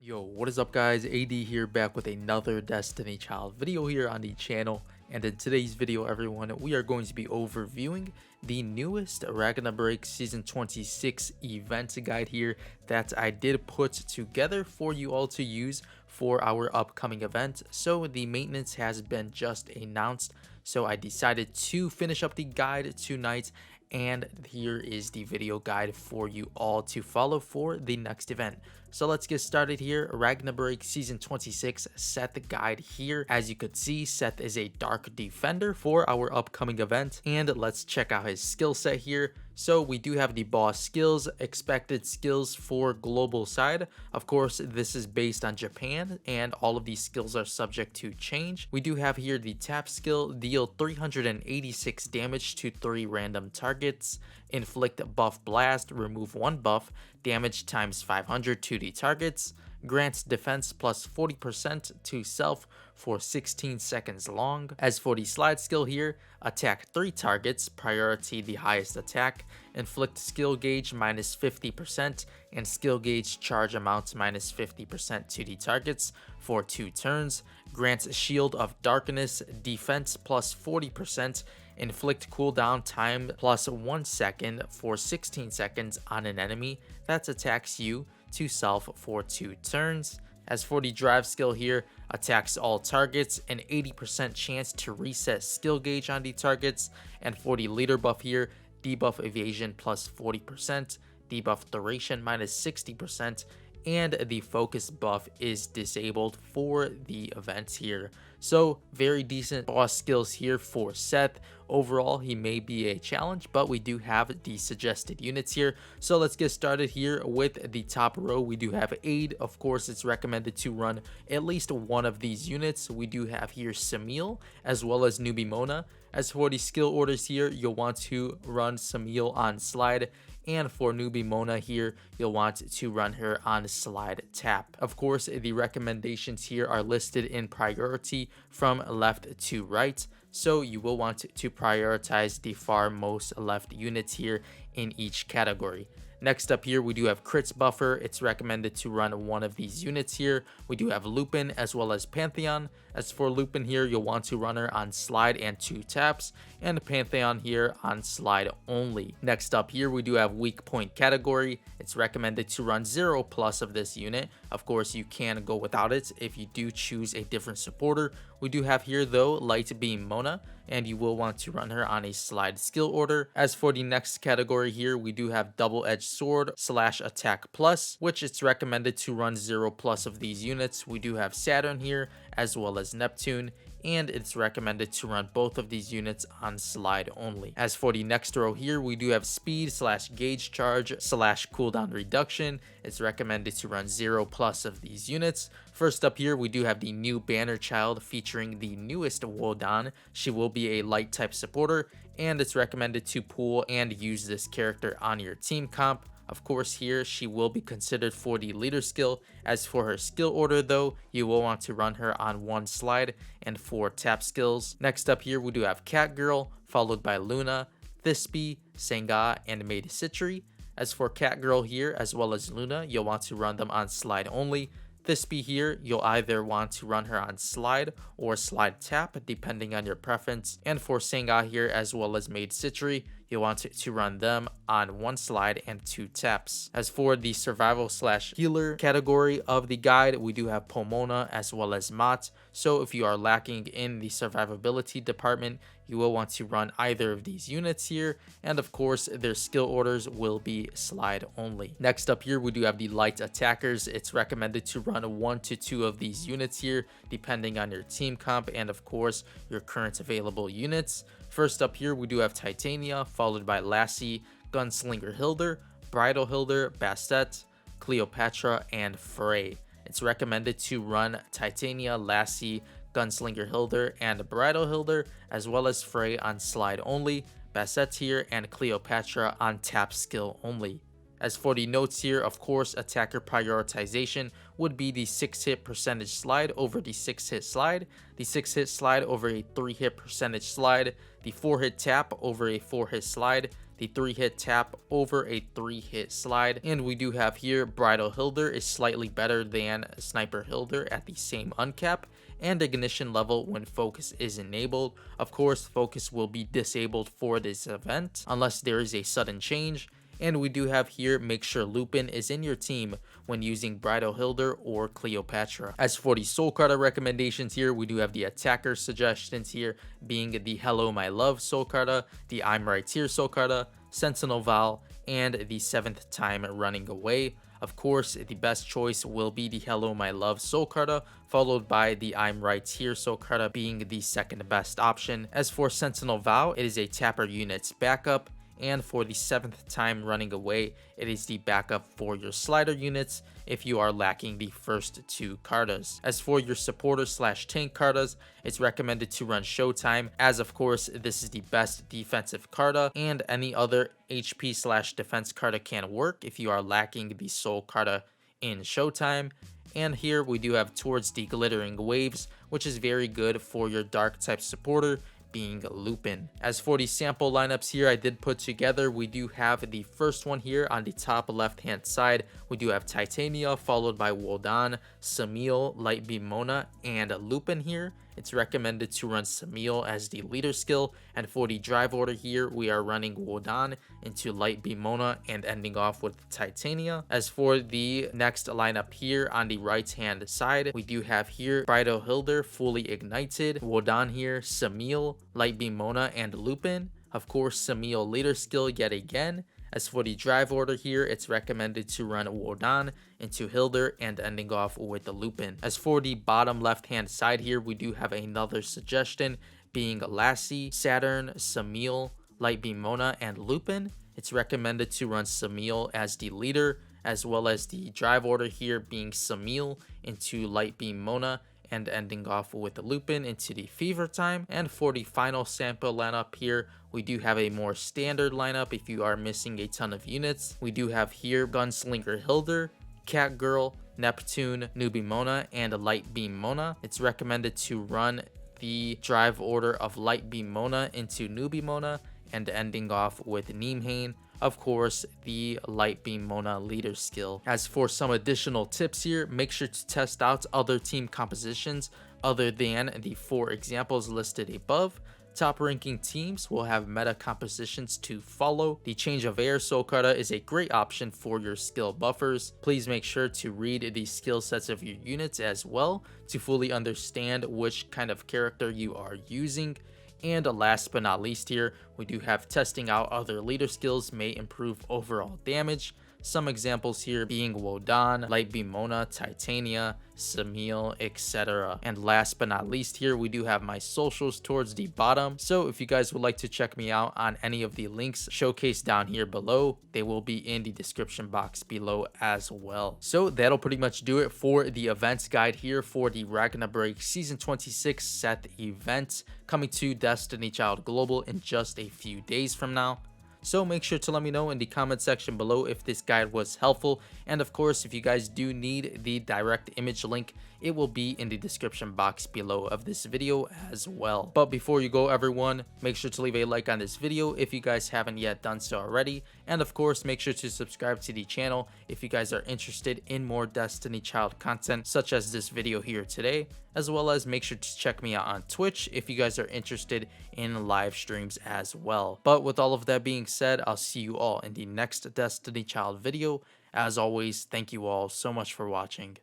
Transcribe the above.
Yo, what is up guys? AD here, back with another Destiny Child video here on the channel. And in today's video, everyone, we are going to be overviewing the newest Ragna Break Season 26 event guide here that I did put together for you all to use for our upcoming event. So the maintenance has been just announced, so I decided to finish up the guide tonight, and here is the video guide for you all to follow for the next event. So let's get started here. Ragna Break Season 26 Seth guide here. As you could see, Seth is a dark defender for our upcoming event, and let's check out his skill set here. So we do have the boss skills, expected skills for global side. Of course, this is based on Japan, and all of these skills are subject to change. We do have here the tap skill, deal 386 damage to 3 random targets, inflict buff blast, remove 1 buff, damage times 500 to the targets, grants defense plus 40% to self for 16 seconds long. As for the slide skill here, attack 3 targets, priority the highest attack, inflict skill gauge minus 50% and skill gauge charge amount minus 50% to the targets for 2 turns, grants shield of darkness, defense plus 40%, inflict cooldown time plus 1 second for 16 seconds on an enemy that attacks you to self for 2 turns. As for the drive skill here, attacks all targets, an 80% chance to reset skill gauge on the targets. And for the leader buff here, debuff evasion plus 40%, debuff duration minus 60%, and the focus buff is disabled for the events here. So very decent boss skills here for Seth. Overall, he may be a challenge, but we do have the suggested units here. So let's get started here with the top row. We do have Aid. Of course, it's recommended to run at least one of these units. We do have here Samil as well as Newbie Mona. As for the skill orders here, you'll want to run Samil on slide, and for Newbie Mona here, you'll want to run her on slide tap. Of course, the recommendations here are listed in priority from left to right, so you will want to prioritize the far most left units here in each category. Next up here, we do have Crits Buffer. It's recommended to run one of these units here. We do have Lupin as well as Pantheon. As for Lupin here, you'll want to run her on slide and 2 taps, and Pantheon here on slide only. Next up here, we do have Weak Point category. It's recommended to run 0+ of this unit. Of course, you can go without it if you do choose a different supporter. We do have here though Light Beam Mona, and you will want to run her on a slide skill order. As for the next category here, we do have Double-Edged Sword / Attack Plus, which it's recommended to run 0+ of these units. We do have Saturn here as well as Neptune, and it's recommended to run both of these units on slide only. As for the next row here, we do have Speed / Gauge Charge / Cooldown Reduction. It's recommended to run 0+ of these units. First up here, we do have the new Banner Child featuring the newest Wodan. She will be a light type supporter, and it's recommended to pool and use this character on your team comp. Of course, here she will be considered for the leader skill. As for her skill order though, you will want to run her on 1 slide and 4 tap skills. Next up here, we do have Catgirl, followed by Luna, Thisbe, Senga, and Maid Citri. As for Catgirl here as well as Luna, you'll want to run them on slide only. Thisbe here, you'll either want to run her on slide or slide tap, depending on your preference. And for Senga here as well as Maid Citri, you'll want to run them on 1 slide and 2 taps. As for the survival / healer category of the guide, we do have Pomona as well as Mott. So if you are lacking in the survivability department, you will want to run either of these units here, and of course their skill orders will be slide only. Next up here, we do have the light attackers. It's recommended to run 1 to 2 of these units here, depending on your team comp and of course your current available units. First up here, we do have Titania, followed by Lassie, Gunslinger Hilder, Bridal Hilder, Bastet, Cleopatra, and Frey. It's recommended to run Titania, Lassie, Gunslinger Hilder, and Bridal Hilder, as well as Frey on slide only, Bastet here, and Cleopatra on tap skill only. As for the notes here, of course, attacker prioritization would be the 6-hit percentage slide over the 6-hit slide, the 6-hit slide over a 3-hit percentage slide, the 4-hit tap over a 4-hit slide, the 3-hit tap over a 3-hit slide. And we do have here Bridal Hilder is slightly better than Sniper Hilder at the same uncap, and ignition level when focus is enabled. Of course, focus will be disabled for this event unless there is a sudden change. And we do have here, make sure Lupin is in your team when using Bridal Hilder or Cleopatra. As for the Soul Carta recommendations here, we do have the attacker suggestions here being the Hello My Love Soul Carta, the I'm Right Here Soul Carta, Sentinel Val, and the 7th time running away. Of course, the best choice will be the Hello My Love Soul Carta, followed by the I'm Right Here Soul Carta being the second best option. As for Sentinel Vow, it is a tapper unit's backup, and for the 7th time running away, it is the backup for your slider units if you are lacking the first 2 cartas. As for your supporter / tank cartas, it's recommended to run Showtime, as of course this is the best defensive carta, and any other HP / defense carta can work if you are lacking the soul carta in Showtime. And here we do have Towards the Glittering Waves, which is very good for your dark type supporter being Lupin. As for the sample lineups here I did put together, we do have the first one here on the top left hand side. We do have Titania, followed by Wodan, Samil, Light Beam Mona, and Lupin here. It's recommended to run Samil as the leader skill, and for the drive order here, we are running Wodan into Light Beam Mona and ending off with Titania. As for the next lineup here on the right hand side, we do have here Bridal Hilder fully ignited, Wodan here, Samil, Light Beam Mona, and Lupin. Of course, Samil leader skill yet again. As for the drive order here, it's recommended to run Wodan into Hilder and ending off with the Lupin. As for the bottom left hand side here, we do have another suggestion being Lassie, Saturn, Samil, Light Beam Mona, and Lupin. It's recommended to run Samil as the leader, as well as the drive order here being Samil into Light Beam Mona and ending off with the Lupin into the Fever Time. And for the final sample lineup here, we do have a more standard lineup if you are missing a ton of units. We do have here Gunslinger Hilder, Catgirl, Neptune, Newbie Mona, and Light Beam Mona. It's recommended to run the drive order of Light Beam Mona into Newbie Mona and ending off with Nimhane. Of course, the Light Beam Mona leader skill. As for some additional tips here, make sure to test out other team compositions other than the 4 examples listed above. Top ranking teams will have meta compositions to follow. The Change of Air Soul Carta is a great option for your skill buffers. Please make sure to read the skill sets of your units as well to fully understand which kind of character you are using. And last but not least here, we do have testing out other leader skills may improve overall damage. Some examples here being Wodan, Light Beam Mona, Titania, Samil, etc. And last but not least here, we do have my socials towards the bottom. So if you guys would like to check me out on any of the links showcased down here below, they will be in the description box below as well. So that'll pretty much do it for the events guide here for the Ragna Break Season 26 Seth event coming to Destiny Child Global in just a few days from now. So make sure to let me know in the comment section below if this guide was helpful, and of course if you guys do need the direct image link, it will be in the description box below of this video as well. But before you go everyone, make sure to leave a like on this video if you guys haven't yet done so already, and of course make sure to subscribe to the channel if you guys are interested in more Destiny Child content such as this video here today, as well as make sure to check me out on Twitch if you guys are interested in live streams as well. But with all of that being said, I'll see you all in the next Destiny Child video. As always, thank you all so much for watching.